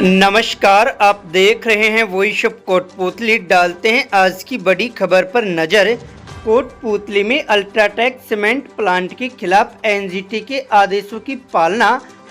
नमस्कार, आप देख रहे हैं वॉइस ऑफ कोटपूतली। डालते हैं आज की बड़ी खबर पर नजर। कोटपूतली में अल्ट्राटेक सीमेंट प्लांट के खिलाफ एनजीटी के आदेशों की पालना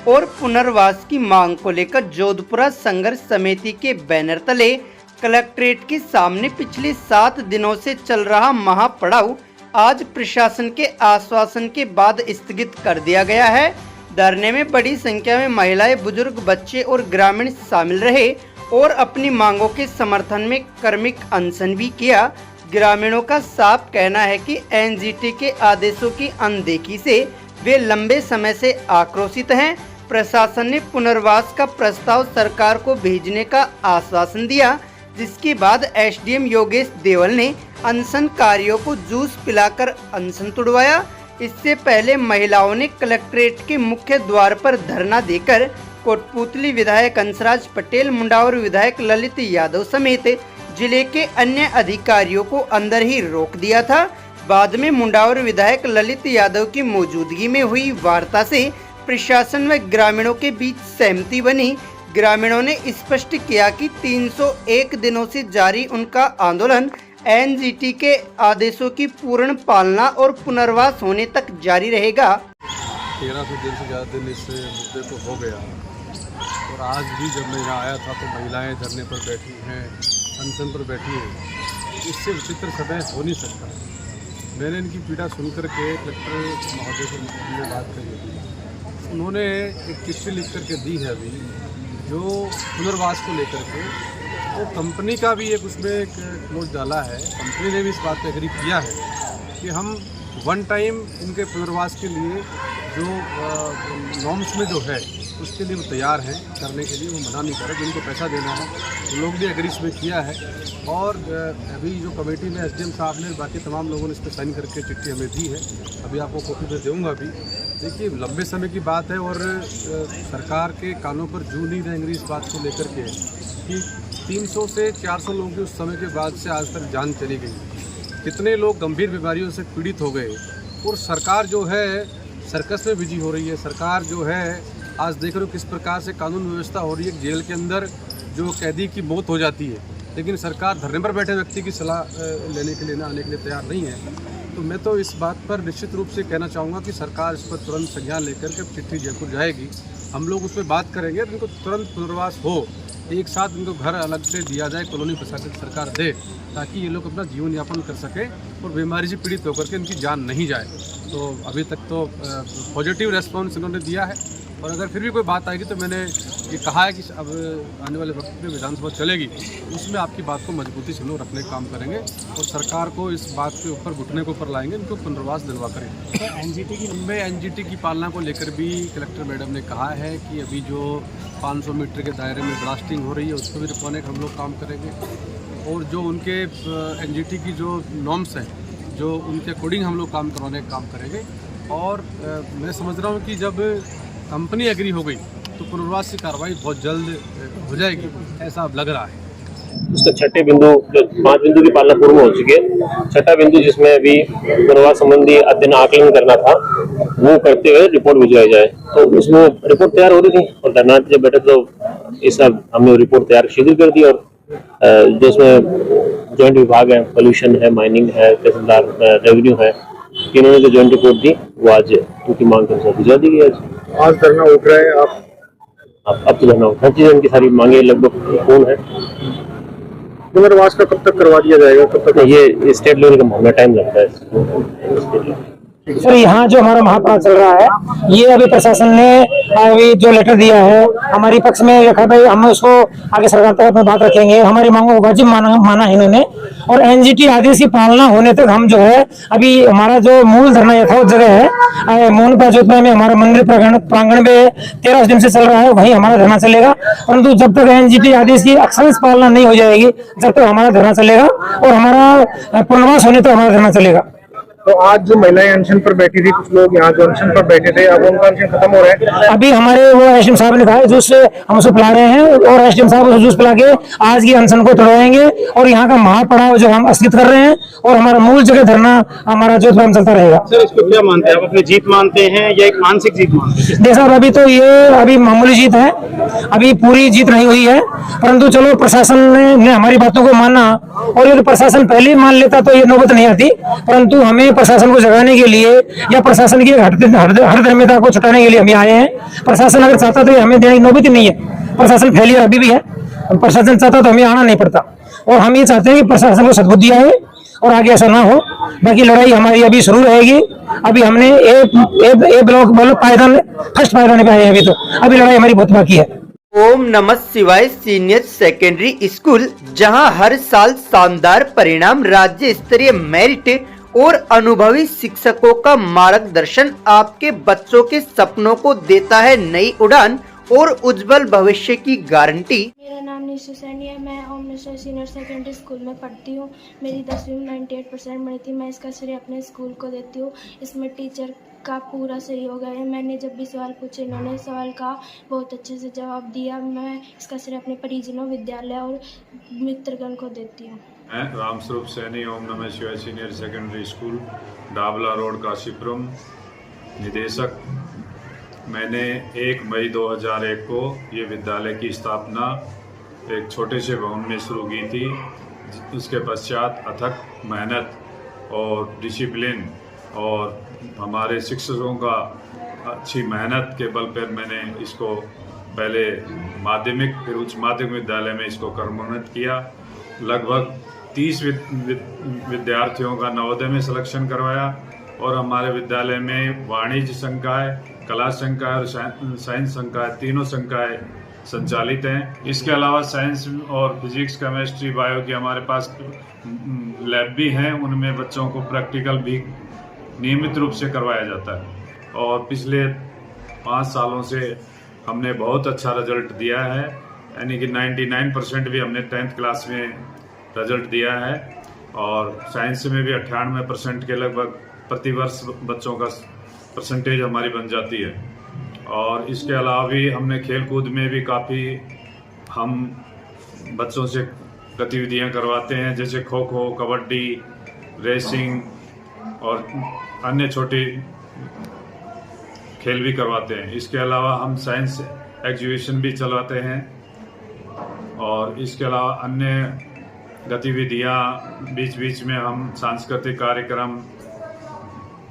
और पुनर्वास की मांग को लेकर जोधपुरा संघर्ष समिति के बैनर तले कलेक्ट्रेट के सामने पिछले 7 दिनों से चल रहा महापड़ाव आज प्रशासन के आश्वासन के बाद स्थगित कर दिया गया है। धरने में बड़ी संख्या में महिलाएं, बुजुर्ग, बच्चे और ग्रामीण शामिल रहे और अपनी मांगों के समर्थन में कर्मिक अनशन भी किया। ग्रामीणों का साफ कहना है कि एनजीटी के आदेशों की अनदेखी से वे लंबे समय से आक्रोशित हैं। प्रशासन ने पुनर्वास का प्रस्ताव सरकार को भेजने का आश्वासन दिया, जिसके बाद एसडीएम योगेश देवल ने अनशनकारियों को जूस पिलाकर अनशन तुड़वाया। इससे पहले महिलाओं ने कलेक्ट्रेट के मुख्य द्वार पर धरना देकर कोटपूतली विधायक हंसराज पटेल, मुंडावर विधायक ललित यादव समेत जिले के अन्य अधिकारियों को अंदर ही रोक दिया था। बाद में मुंडावर विधायक ललित यादव की मौजूदगी में हुई वार्ता से प्रशासन व ग्रामीणों के बीच सहमति बनी। ग्रामीणों ने स्पष्ट किया कि 301 दिनों से जारी उनका आंदोलन एनजीटी के आदेशों की पूर्ण पालना और पुनर्वास होने तक जारी रहेगा। 1300 दिन से ज़्यादा दिन इस मुद्दे को हो गया और आज भी जब मैं यहाँ आया था तो महिलाएं धरने पर बैठी हैं, अनशन पर बैठी हैं। इससे विचित्र समय हो नहीं सकता। मैंने इनकी पीड़ा सुनकर के कलेक्टर महोदय से बात करी थी। उन्होंने एक चिट्ठी लिख करके दी है अभी, जो पुनर्वास को लेकर के वो कंपनी का भी एक उसमें एक क्लोज डाला है। कंपनी ने भी इस बात पर एग्री किया है कि हम वन टाइम इनके पुनर्वास के लिए जो नॉर्म्स में जो है उसके लिए वो तैयार हैं करने के लिए। वो मना नहीं कर रहे, जिनको पैसा देना है वो लोग भी एग्री इसमें किया है। और अभी जो कमेटी में एसडीएम साहब ने बाकी तमाम लोगों ने इस पर साइन करके चिट्ठी हमें दी है। अभी आपको कॉपी में दूँगा भी। देखिए, लंबे समय की बात है और सरकार के कानों पर जू नहीं रहेंगी इस बात को लेकर के कि 300 से 400 लोगों की उस समय के बाद से आज तक जान चली गई। कितने लोग गंभीर बीमारियों से पीड़ित हो गए और सरकार जो है सर्कस में बिजी हो रही है। सरकार जो है आज देख रहे हो किस प्रकार से कानून व्यवस्था हो रही है। जेल के अंदर जो कैदी की मौत हो जाती है, लेकिन सरकार धरने पर बैठे व्यक्ति की सलाह लेने के लिए ना आने के लिए तैयार नहीं है। तो मैं तो इस बात पर निश्चित रूप से कहना चाहूँगा कि सरकार इस पर तुरंत संज्ञान लेकर के चिट्ठी जयपुर जाएगी। हम लोग उस पर बात करेंगे, इनको तुरंत पुनर्वास हो, एक साथ इनको घर अलग से दिया जाए, कॉलोनी प्रशासन सरकार दे, ताकि ये लोग अपना जीवन यापन कर सके और बीमारी से पीड़ित होकर के इनकी जान नहीं जाए। तो अभी तक तो पॉजिटिव रेस्पॉन्स इन्होंने दिया है और अगर फिर भी कोई बात आएगी तो मैंने ये कहा है कि अब आने वाले वक्त में विधानसभा चलेगी, उसमें आपकी बात को मजबूती से लोग रखने का काम करेंगे और सरकार को इस बात के ऊपर घुटने के ऊपर लाएंगे, इनको पुनर्वास दिलवा करेंगे। तो एनजीटी की पालना को लेकर भी कलेक्टर मैडम ने कहा है कि अभी जो 500 मीटर के दायरे में ब्लास्टिंग हो रही है उसको भी रुकवाने का हम लोग काम करेंगे और जो उनके एनजीटी की जो नॉर्म्स हैं, जो उनके अकॉर्डिंग हम लोग काम करवाने का काम करेंगे। और मैं समझ रहा हूँ कि जब कंपनी एग्री हो गई तो पुनर्वास की कार्रवाई बहुत जल्द हो जाएगी, ऐसा अब लग रहा है। उसका छठे बिंदु, जो 5 बिंदु की पालना पूर्ण हो चुकी है, छठा बिंदु जिसमें अभी पुनर्वास संबंधी अध्ययन आकलन करना था वो करते हुए रिपोर्ट भिजवाई जाए। तो उसमें रिपोर्ट तैयार हो रही थी और धरना जब बैठे तो इस सब हमने रिपोर्ट तैयार शेड्यूल कर दी और जो उसमें जॉइंट विभाग है, पोल्यूशन है, माइनिंग है, तहसीलदार रेवेन्यू है, इन्होंने जो जॉइंट रिपोर्ट दी वो आज उनकी मांग के अनुसार भिजवा दी गई। आज धरना उठ रहा है। अब तो धरना उठना चाहिए। उनकी सारी मांगे लगभग कौन है। पुनर्वास का कब तक करवा दिया जाएगा? कब तक? ये स्टेट लेवल का मामला, टाइम लगता है। सर, यहाँ जो हमारा महापड़ाव चल रहा है, ये अभी प्रशासन ने अभी जो लेटर दिया है हमारी पक्ष में रखा, भाई हम उसको आगे सरकार तक अपनी बात रखेंगे। हमारी मांगों को वाजिब माना है इन्होंने और एनजीटी आदेश की पालना होने तक हम जो है अभी हमारा जो मूल धरना यथावत जगह है मोहन पाचोत्रा में हमारा मंदिर प्रांगण में 13 दिन से चल रहा है, वहीं हमारा धरना चलेगा। परंतु जब तक एनजीटी आदेश की अक्षरशः पालना नहीं हो जाएगी, जब तक हमारा धरना चलेगा और हमारा पुनर्वास होने तक हमारा धरना चलेगा। तो आज जो महिलाएं अनशन पर बैठी थी, कुछ लोग यहाँ जो अनशन पर बैठे थे, अब उनका अनशन खत्म हो रहा है। अभी हमारे वो एसडीएम साहब ने कहा है जूस हम उसको पिला रहे हैं और एसडीएम साहब उस जूस पिला के आज की अनशन को तोड़वाएंगे और यहाँ का महापड़ाव जो हम स्थगित कर रहे हैं और हमारा मूल जगह धरना हमारा जो चलता रहेगा। सर, इसको क्या मानते हैं आप? अपनी जीत मानते हैं या एक मानसिक जीत मानते हैं? देखिए साहब, अभी तो ये अभी मामूली जीत है, अभी पूरी जीत नहीं हुई है, परंतु चलो प्रशासन ने हमारी बातों को माना और यदि प्रशासन पहले ही मान लेता तो ये नौबत नहीं आती, परंतु हमें प्रशासन को जगाने के लिए या प्रशासन की हरदर्मिता को छुटाने के लिए हम आए हैं। प्रशासन अगर चाहता तो हमें देने की नौबत ही नहीं है, प्रशासन फेलियर अभी भी है। प्रशासन चाहता तो हमें आना नहीं पड़ता और हम ये चाहते हैं कि प्रशासन को सद्बुद्धि आए और आगे ऐसा ना हो। बाकी लड़ाई हमारी अभी शुरू रहेगी। अभी हमने ए ब्लॉक पायदान फर्स्ट पायदान पे आए हैं, अभी तो अभी लड़ाई हमारी बहुत बाकी है। ओम नमः शिवाय सीनियर सेकेंडरी स्कूल, जहां हर साल शानदार परिणाम, राज्य स्तरीय मेरिट और अनुभवी शिक्षकों का मार्गदर्शन आपके बच्चों के सपनों को देता है नई उड़ान और उज्जवल भविष्य की गारंटी। मेरा नाम निशु सैनी है। मैं ओम नमः सीनियर सेकेंडरी स्कूल में पढ़ती हूँ। मेरी 10वीं में 98% बनी थी। मैं इसका श्रेय अपने स्कूल को देती हूँ। इसमें टीचर का पूरा सहयोग है। मैंने जब भी सवाल पूछे, इन्होंने सवाल का बहुत अच्छे से जवाब दिया। मैं इसका श्रेय अपने परिजनों, विद्यालय और मित्रगण को देती हूँ। मैं रामस्वरूप सैनी, ओम नमः शिवाय senior secondary school, Dabla road, Kashipuram, निदेशक। मैंने 1 मई 2001 को ये विद्यालय की स्थापना एक छोटे से भवन में शुरू की थी। उसके पश्चात अथक मेहनत और डिसिप्लिन और हमारे शिक्षकों का अच्छी मेहनत के बल पर मैंने इसको पहले माध्यमिक फिर उच्च माध्यमिक विद्यालय में इसको क्रमोन्नत किया। लगभग 30 विद्यार्थियों का नवोदय में सिलेक्शन करवाया और हमारे विद्यालय में वाणिज्य संकाय, कला संकाय और साइंस संकाय, तीनों संकाय संचालित हैं। इसके अलावा साइंस और फिजिक्स, केमिस्ट्री, बायो की हमारे पास लैब भी हैं। उनमें बच्चों को प्रैक्टिकल भी नियमित रूप से करवाया जाता है और पिछले 5 सालों से हमने बहुत अच्छा रिजल्ट दिया है, यानी कि 99% भी हमने 10th क्लास में रिजल्ट दिया है और साइंस में भी 98% के लगभग प्रतिवर्ष बच्चों का परसेंटेज हमारी बन जाती है। और इसके अलावा भी हमने खेल कूद में भी काफ़ी हम बच्चों से गतिविधियां करवाते हैं, जैसे खो खो, कबड्डी, रेसिंग और अन्य छोटे खेल भी करवाते हैं। इसके अलावा हम साइंस एग्जीबिशन भी चलाते हैं और इसके अलावा अन्य गतिविधियां बीच बीच में हम सांस्कृतिक कार्यक्रम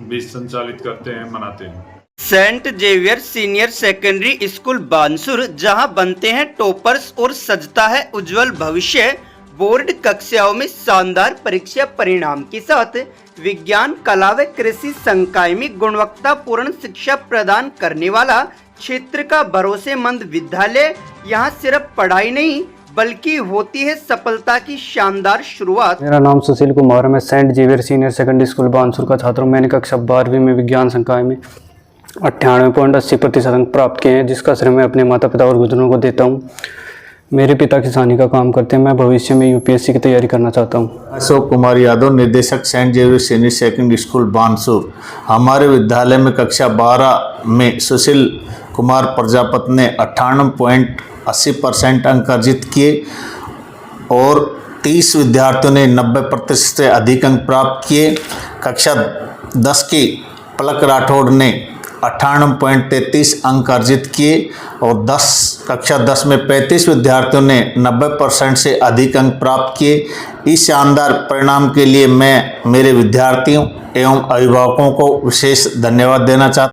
भी संचालित करते हैं, मनाते हैं। Saint Xavier senior secondary school Bansur, जहां बनते हैं टॉपर्स और सजता है उज्जवल भविष्य। बोर्ड कक्षाओं में शानदार परीक्षा परिणाम के साथ विज्ञान, कला व कृषि संकाय में गुणवत्तापूर्ण शिक्षा प्रदान करने वाला क्षेत्र का भरोसेमंद विद्यालय। यहाँ सिर्फ पढ़ाई नहीं बल्कि होती है सफलता की शानदार शुरुआत। मेरा नाम सुशील कुमार है। मैं Saint Xavier senior secondary school Bansur का छात्र हूँ। मैंने कक्षा 12वीं में विज्ञान संकाय में 98.80% अंक प्राप्त किए हैं, जिसका श्रेय मैं अपने माता पिता और गुरुजनों को देता हूँ। मेरे पिता किसानी का काम करते हैं। मैं भविष्य में यूपीएससी की तैयारी करना चाहता हूँ। अशोक कुमार यादव, निदेशक Saint Xavier senior secondary school Bansur. हमारे विद्यालय में कक्षा 12 में सुशील कुमार प्रजापति ने 98.80% अंक अर्जित किए और 30 विद्यार्थियों ने 90% से अधिक अंक प्राप्त किए। कक्षा 10 की पलक राठौड़ ने 98.33 अंक अर्जित किए और कक्षा 10 में 35 विद्यार्थियों ने 90% से अधिक अंक प्राप्त किए। इस शानदार परिणाम के लिए मैं मेरे विद्यार्थियों एवं अभिभावकों को विशेष धन्यवाद देना चाहता हूँ।